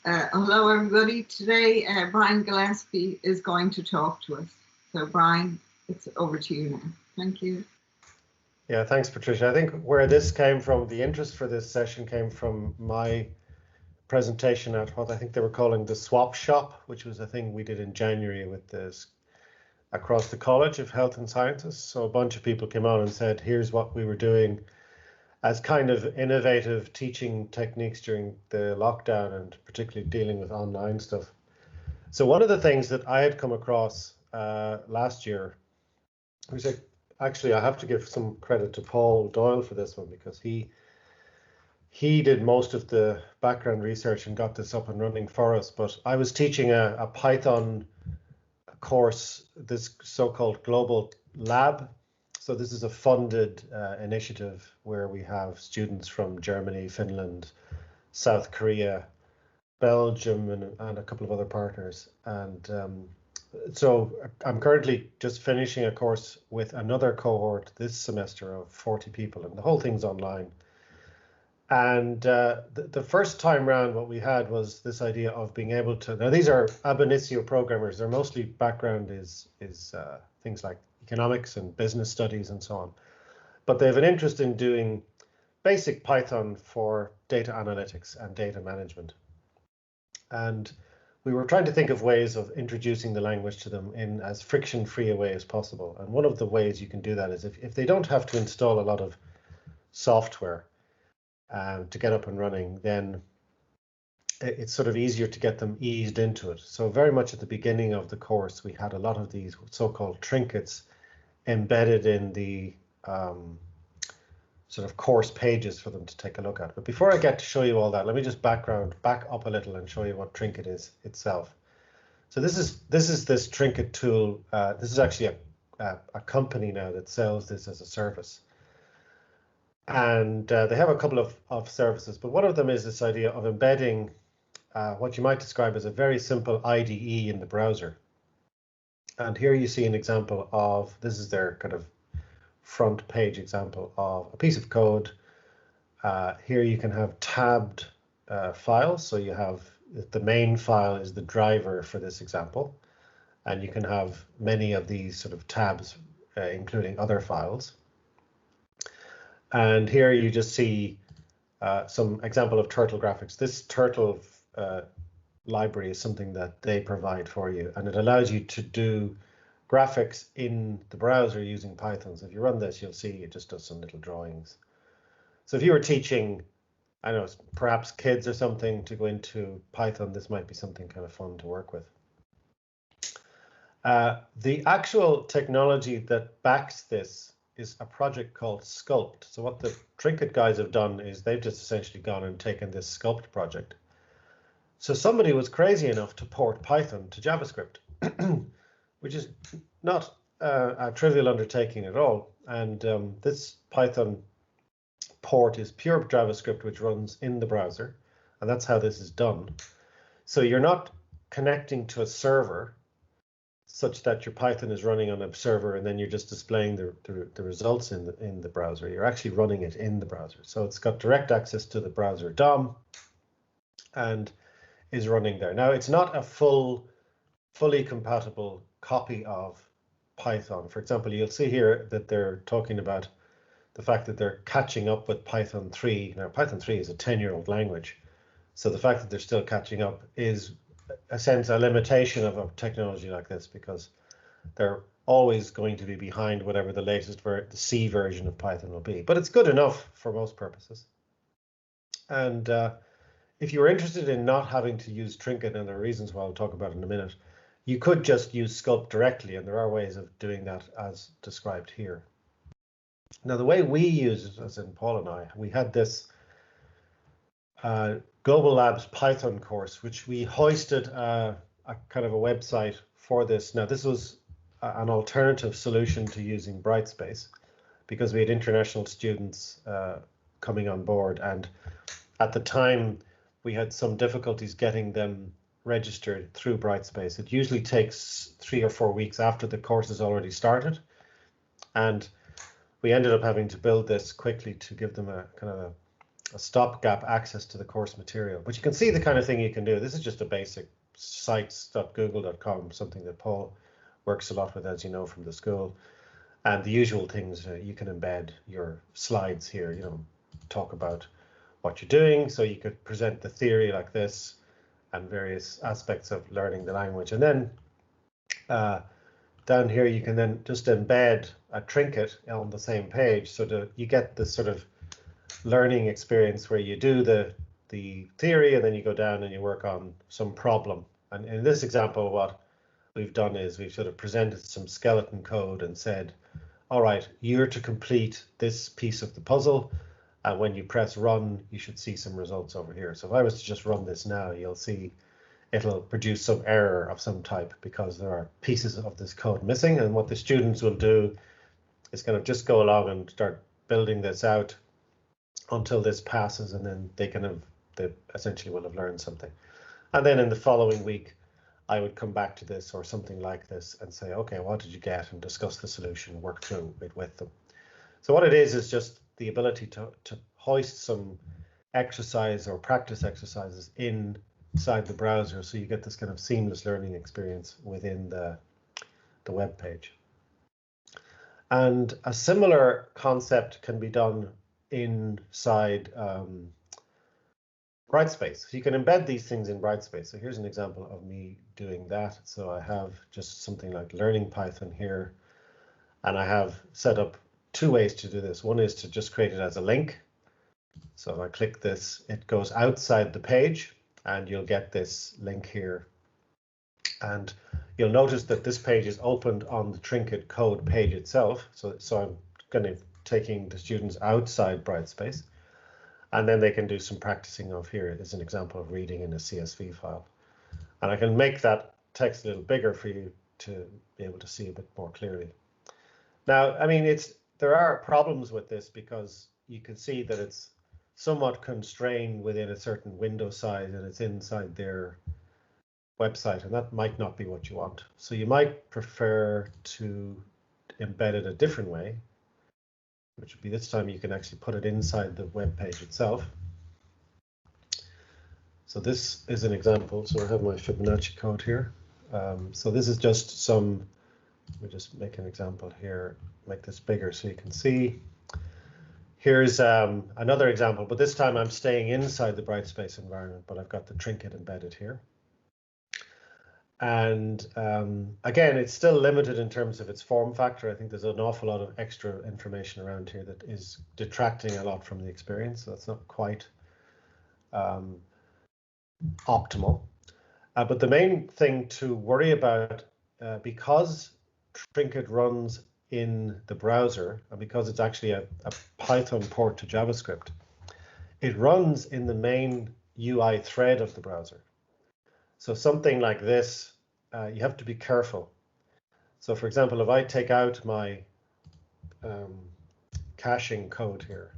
Hello, everybody. Today, Brian Gillespie is going to talk to us. So, Brian, it's over to you now. Thank you. Yeah, thanks, Patricia. I think where this came from, the interest for this session came from my presentation at what I think they were calling the swap shop, which was a thing we did in January with this across the College of Health and Sciences. So a bunch of people came on and said, here's what we were doing as kind of innovative teaching techniques during the lockdown and particularly dealing with online stuff. So one of the things that I had come across last year was actually, I have to give some credit to Paul Doyle for this one, because he did most of the background research and got this up and running for us. But I was teaching a Python course, this so-called Global Lab. So this is a funded initiative where we have students from Germany, Finland, South Korea, Belgium, and a couple of other partners. And so I'm currently just finishing a course with another cohort this semester of 40 people, and the whole thing's online. And the first time round, what we had was this idea of being able to, now these are ab initio programmers, their mostly background is things like economics and business studies and so on. But they have an interest in doing basic Python for data analytics and data management. And we were trying to think of ways of introducing the language to them in as friction-free a way as possible. And one of the ways you can do that is if they don't have to install a lot of software to get up and running, then it's sort of easier to get them eased into it. So very much at the beginning of the course, we had a lot of these so-called trinkets embedded in the sort of course pages for them to take a look at. But before I get to show you all that, let me just back up a little and show you what Trinket is itself. So this is this Trinket tool. This is actually a company now that sells this as a service. And they have a couple of services, but one of them is this idea of embedding what you might describe as a very simple IDE in the browser. And here you see an example of, this is their kind of front page example of a piece of code. Here you can have tabbed files. So you have the main file is the driver for this example. And you can have many of these sort of tabs, including other files. And here you just see some example of turtle graphics. This turtle library is something that they provide for you, and it allows you to do graphics in the browser using Python. So if you run this, you'll see it just does some little drawings. So if you were teaching, I don't know, perhaps kids or something to go into Python, this might be something kind of fun to work with. The actual technology that backs this is a project called Sculpt. So what the Trinket guys have done is they've just essentially gone and taken this Sculpt project. So somebody was crazy enough to port Python to JavaScript, which is not a trivial undertaking at all. And this Python port is pure JavaScript, which runs in the browser. And that's how this is done. So you're not connecting to a server such that your Python is running on a server and then you're just displaying the results in the browser. You're actually running it in the browser. So it's got direct access to the browser DOM and is running there. Now, it's not a fully compatible copy of Python. For example, you'll see here that they're talking about the fact that they're catching up with Python 3. Now, Python 3 is a 10-year-old language. So the fact that they're still catching up is a limitation of a technology like this, because they're always going to be behind whatever the latest the C version of Python will be. But it's good enough for most purposes. And if you're interested in not having to use Trinket, and there are reasons why I'll talk about in a minute, you could just use Sculpt directly, and there are ways of doing that as described here. Now, the way we use it, as in Paul and I, we had this Global Labs Python course, which we hoisted a kind of a website for this. Now, this was an alternative solution to using Brightspace, because we had international students coming on board, and at the time we had some difficulties getting them registered through Brightspace. It usually takes 3 or 4 weeks after the course has already started, and we ended up having to build this quickly to give them a kind of stopgap access to the course material. But you can see the kind of thing you can do. This is just a basic sites.google.com, something that Paul works a lot with, as you know, from the school. And the usual things, you can embed your slides here, talk about what you're doing. So you could present the theory like this and various aspects of learning the language. And then down here, you can then just embed a Trinket on the same page so that you get this sort of learning experience where you do the theory and then you go down and you work on some problem. And in this example, what we've done is we've sort of presented some skeleton code and said, all right, you're to complete this piece of the puzzle. And when you press run, you should see some results over here. So if I was to just run this now, you'll see it'll produce some error of some type because there are pieces of this code missing. And what the students will do is kind of just go along and start building this out until this passes, and then they essentially will have learned something. And then in the following week, I would come back to this or something like this and say, okay, what did you get, and discuss the solution, work through it with them. So what it is just the ability to hoist some exercise or practice exercises inside the browser, so you get this kind of seamless learning experience within the web page. And a similar concept can be done inside Brightspace. So you can embed these things in Brightspace. So here's an example of me doing that. So I have just something like learning Python here, and I have set up two ways to do this. One is to just create it as a link. So if I click this, it goes outside the page and you'll get this link here. And you'll notice that this page is opened on the Trinket code page itself. So I'm going to taking the students outside Brightspace, and then they can do some practicing of here. Is an example of reading in a CSV file. And I can make that text a little bigger for you to be able to see a bit more clearly. Now, I mean, there are problems with this because you can see that it's somewhat constrained within a certain window size and it's inside their website, and that might not be what you want. So you might prefer to embed it a different way, which would be this time you can actually put it inside the web page itself. So this is an example. So I have my Fibonacci code here. So this is just some, let me just make an example here, make this bigger so you can see. Here's another example, but this time I'm staying inside the Brightspace environment, but I've got the Trinket embedded here. And again, it's still limited in terms of its form factor. I think there's an awful lot of extra information around here that is detracting a lot from the experience. So it's not quite optimal. But the main thing to worry about, because Trinket runs in the browser, and because it's actually a Python port to JavaScript, it runs in the main UI thread of the browser. So something like this, you have to be careful. So for example, if I take out my caching code here,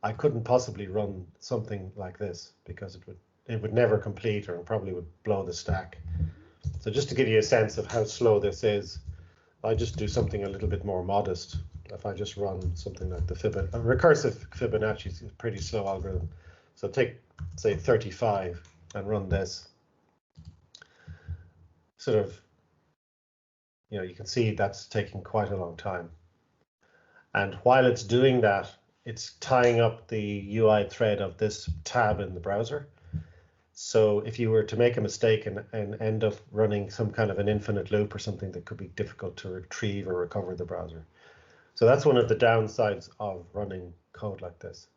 I couldn't possibly run something like this because it would never complete, or probably would blow the stack. So just to give you a sense of how slow this is, I just do something a little bit more modest. If I just run something like the recursive Fibonacci is a pretty slow algorithm. So take, say, 35 and run this. Sort of, you can see that's taking quite a long time. And while it's doing that, it's tying up the UI thread of this tab in the browser. So if you were to make a mistake and end up running some kind of an infinite loop or something, that could be difficult to retrieve or recover the browser. So that's one of the downsides of running code like this.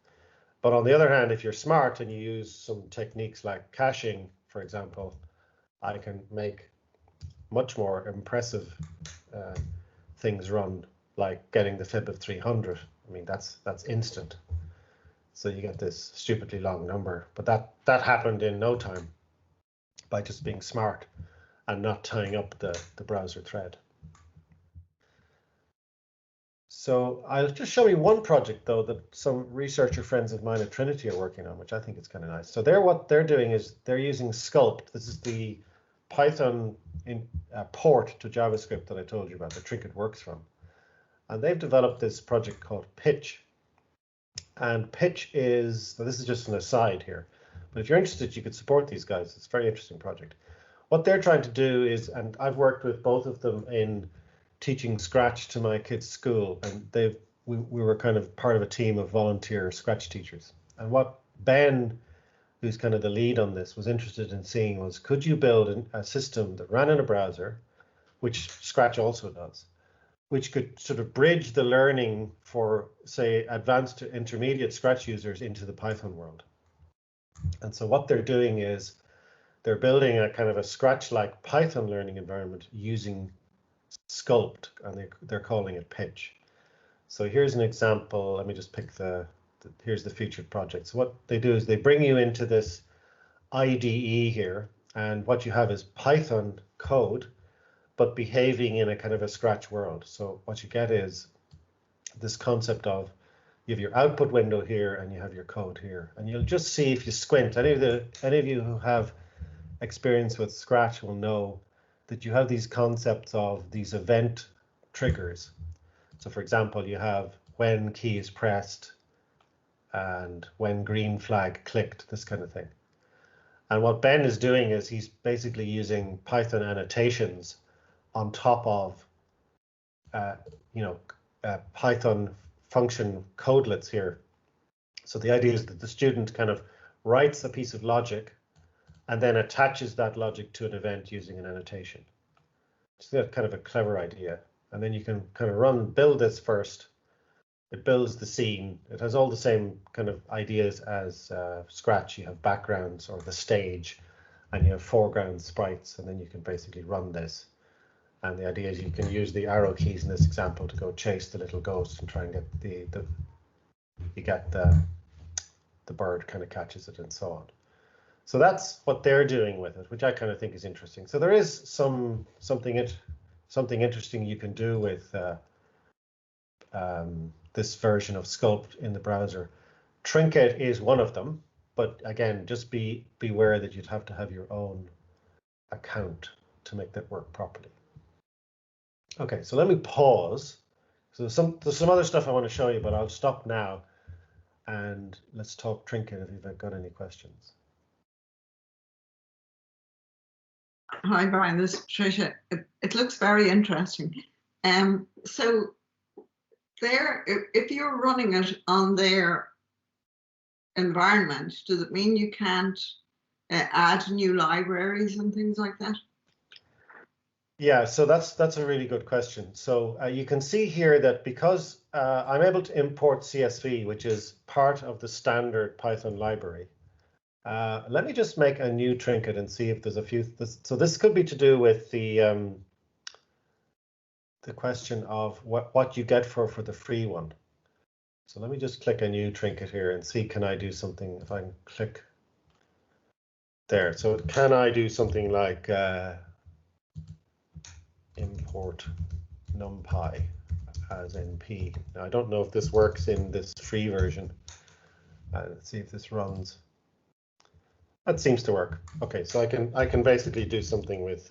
But on the other hand, if you're smart and you use some techniques like caching, for example, I can make much more impressive things run, like getting the fib of 300. I mean, that's instant. So you get this stupidly long number, but that happened in no time by just being smart and not tying up the browser thread. So I'll just show you one project though that some researcher friends of mine at Trinity are working on, which I think is kind of nice. So what they're doing is they're using Sculpt. This is the Python port to JavaScript that I told you about, that Trinket works from. And they've developed this project called Pitch. And Pitch is, now this is just an aside here, but if you're interested, you could support these guys. It's a very interesting project. What they're trying to do is, and I've worked with both of them in teaching Scratch to my kids' school, and we were kind of part of a team of volunteer Scratch teachers. And what Ben, who's kind of the lead on this, was interested in seeing was, could you build a system that ran in a browser, which Scratch also does, which could sort of bridge the learning for, say, advanced to intermediate Scratch users into the Python world. And so what they're doing is they're building a kind of a Scratch-like Python learning environment using Sculpt, and they're calling it Pitch. So here's an example. Let me just pick here's the featured project. So what they do is they bring you into this IDE here, and what you have is Python code, but behaving in a kind of a Scratch world. So what you get is this concept of, you have your output window here and you have your code here. And you'll just see if you squint, any of you who have experience with Scratch will know that you have these concepts of these event triggers. So for example, you have when key is pressed and when green flag clicked, this kind of thing. And what Ben is doing is he's basically using Python annotations on top of Python function codelets here. So the idea is that the student kind of writes a piece of logic and then attaches that logic to an event using an annotation. It's kind of a clever idea. And then you can kind of build this first. It builds the scene. It has all the same kind of ideas as Scratch. You have backgrounds or the stage, and you have foreground sprites, and then you can basically run this. And the idea is you can use the arrow keys in this example to go chase the little ghost and try and get the bird kind of catches it and so on. So that's what they're doing with it, which I kind of think is interesting. So there is something interesting you can do with this version of Sculpt in the browser. Trinket is one of them, but again, just beware that you'd have to have your own account to make that work properly. Okay, so let me pause. So there's some other stuff I want to show you, but I'll stop now and let's talk Trinket if you've got any questions. Hi, Brian, this is Patricia. It looks very interesting. So there, if you're running it on their environment, does it mean you can't add new libraries and things like that? Yeah, so that's a really good question. So you can see here that because I'm able to import CSV, which is part of the standard Python library. Let me just make a new Trinket and see if there's a few. So this could be to do with the question of what you get for the free one. So let me just click a new Trinket here and see, can I do something? If I can click there. So can I do something like import numpy as np? Now I don't know if this works in this free version. Let's see if this runs. That seems to work. Okay, so I can basically do something with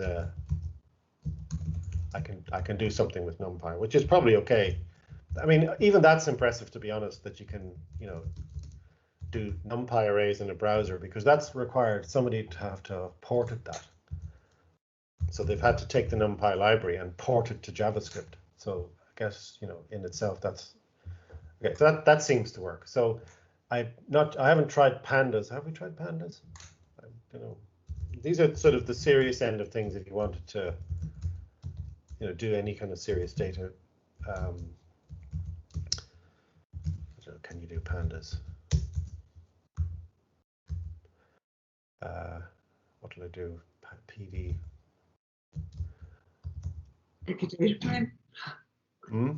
I can do something with NumPy, which is probably okay. I mean, even that's impressive, to be honest, that you can do NumPy arrays in a browser, because that's required somebody to have ported that. So they've had to take the NumPy library and port it to JavaScript. So I guess in itself that's okay. So that seems to work. So I haven't tried pandas. Have we tried pandas? These are sort of the serious end of things if you wanted to do any kind of serious data. Can you do pandas? What will I do? PD. Make a data frame. Hmm?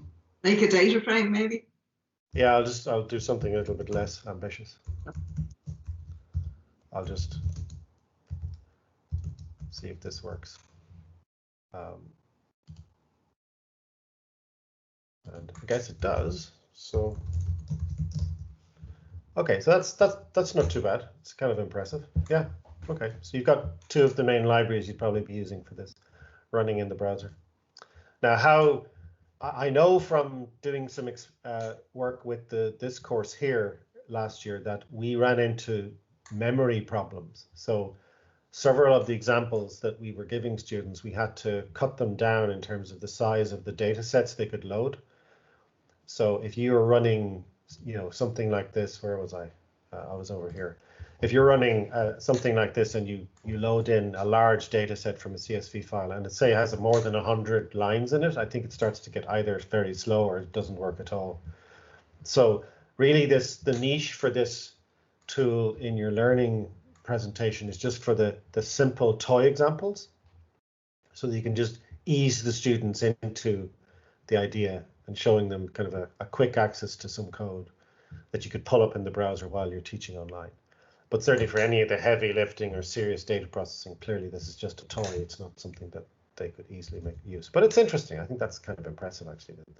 Make a data frame, maybe. Yeah, I'll do something a little bit less ambitious. I'll just see if this works. And I guess it does. So okay, so that's not too bad. It's kind of impressive. Yeah. Okay, so you've got two of the main libraries you'd probably be using for this running in the browser. Now, how I know from doing some work with this course here last year that we ran into memory problems. So several of the examples that we were giving students, we had to cut them down in terms of the size of the data sets they could load. So if you were running, something like this, where was I? I was over here. If you're running something like this and you load in a large data set from a CSV file and it say has more than 100 lines in it, I think it starts to get either very slow or it doesn't work at all. So really the niche for this tool in your learning presentation is just for the simple toy examples, so that you can just ease the students into the idea and showing them kind of a quick access to some code that you could pull up in the browser while you're teaching online. But certainly for any of the heavy lifting or serious data processing, clearly this is just a toy. It's not something that they could easily make use. But it's interesting. I think that's kind of impressive, actually, that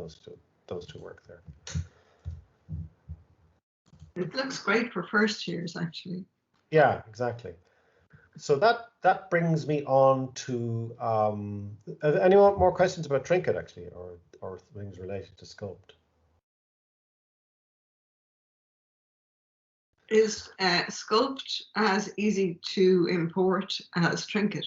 those two work there. It looks great for first years, actually. Yeah, exactly. So that brings me on to any more questions about Trinket, actually, or things related to Sculpt? Is Sculpt as easy to import as Trinket?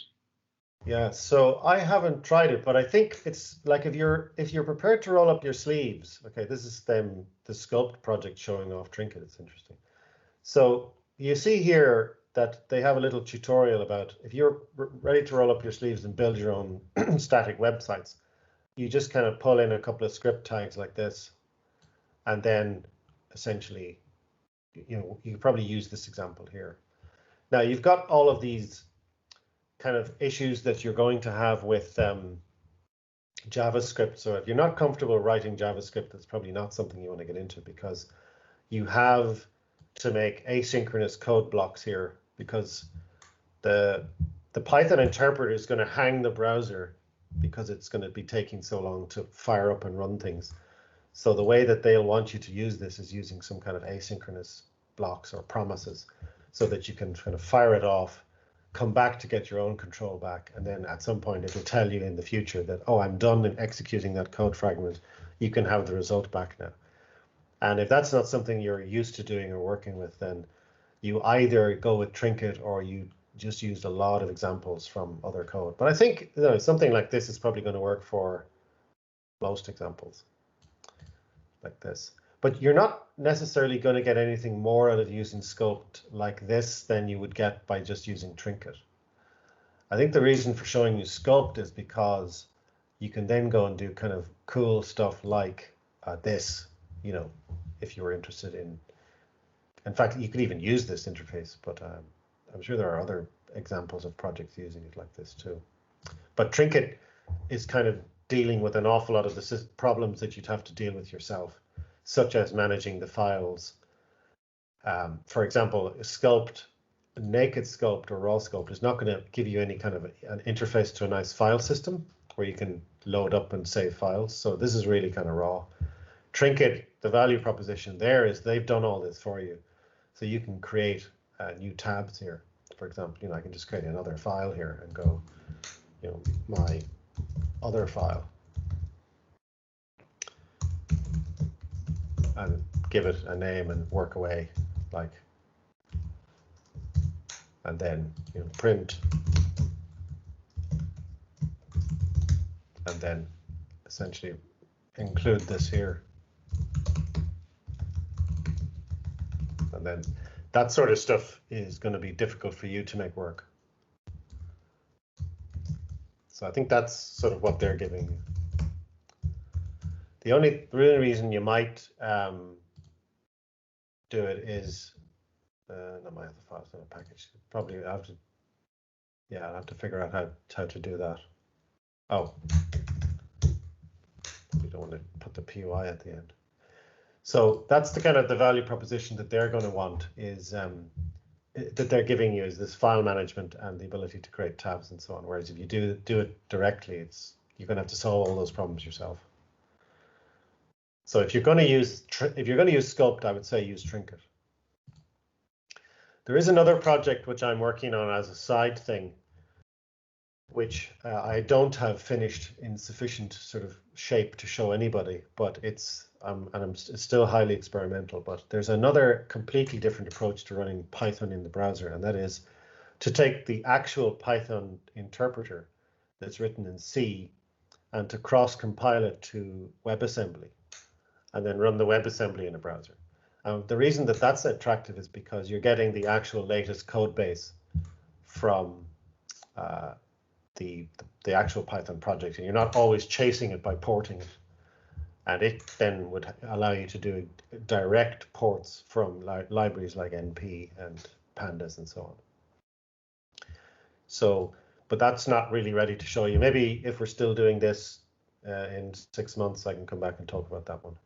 Yeah, so I haven't tried it, but I think it's like if you're prepared to roll up your sleeves. Okay, this is the Sculpt project showing off Trinket. It's interesting. So you see here that they have a little tutorial about if you're ready to roll up your sleeves and build your own static websites, you just kind of pull in a couple of script tags like this, and then essentially, you could probably use this example here. Now you've got all of these kind of issues that you're going to have with JavaScript. So if you're not comfortable writing JavaScript, that's probably not something you want to get into, because you have to make asynchronous code blocks here, because the Python interpreter is going to hang the browser because it's going to be taking so long to fire up and run things. So the way that they'll want you to use this is using some kind of asynchronous blocks or promises, so that you can kind of fire it off, come back to get your own control back, and then at some point it'll tell you in the future that, oh, I'm done in executing that code fragment. You can have the result back now. And if that's not something you're used to doing or working with, then you either go with Trinket or you just used a lot of examples from other code. But I think something like this is probably going to work for most examples like this. But you're not necessarily going to get anything more out of using Sculpt like this than you would get by just using Trinket. I think the reason for showing you Sculpt is because you can then go and do kind of cool stuff like this, if you were interested in fact, you could even use this interface, but I'm sure there are other examples of projects using it like this too. But Trinket is kind of dealing with an awful lot of the problems that you'd have to deal with yourself, such as managing the files. For example, Sculpt, naked Sculpt or raw Sculpt is not going to give you any kind of an interface to a nice file system where you can load up and save files. So this is really kind of raw. Trinket, the value proposition there is they've done all this for you. So you can create new tabs here. For example, I can just create another file here and go, my other file, and give it a name and work away, and then print, and then essentially include this here. And then that sort of stuff is going to be difficult for you to make work. So I think that's sort of what they're giving you. The only reason you might do it is not my other files in a package. Probably I have to, I'll have to figure out how to do that. Oh, you don't want to put the POI at the end. So that's the kind of the value proposition that they're going to want is that they're giving you is this file management and the ability to create tabs and so on. Whereas if you do it directly, you're going to have to solve all those problems yourself. So if you're going to use Sculpt, I would say use Trinket. There is another project which I'm working on as a side thing, which I don't have finished in sufficient sort of shape to show anybody, but it's still highly experimental. But there's another completely different approach to running Python in the browser, and that is to take the actual Python interpreter that's written in C and to cross-compile it to WebAssembly, and then run the WebAssembly in a browser. The reason that that's attractive is because you're getting the actual latest code base from the actual Python project, and you're not always chasing it by porting it. And it then would allow you to do direct ports from libraries like NP and pandas and so on. So, but that's not really ready to show you. Maybe if we're still doing this in 6 months, I can come back and talk about that one.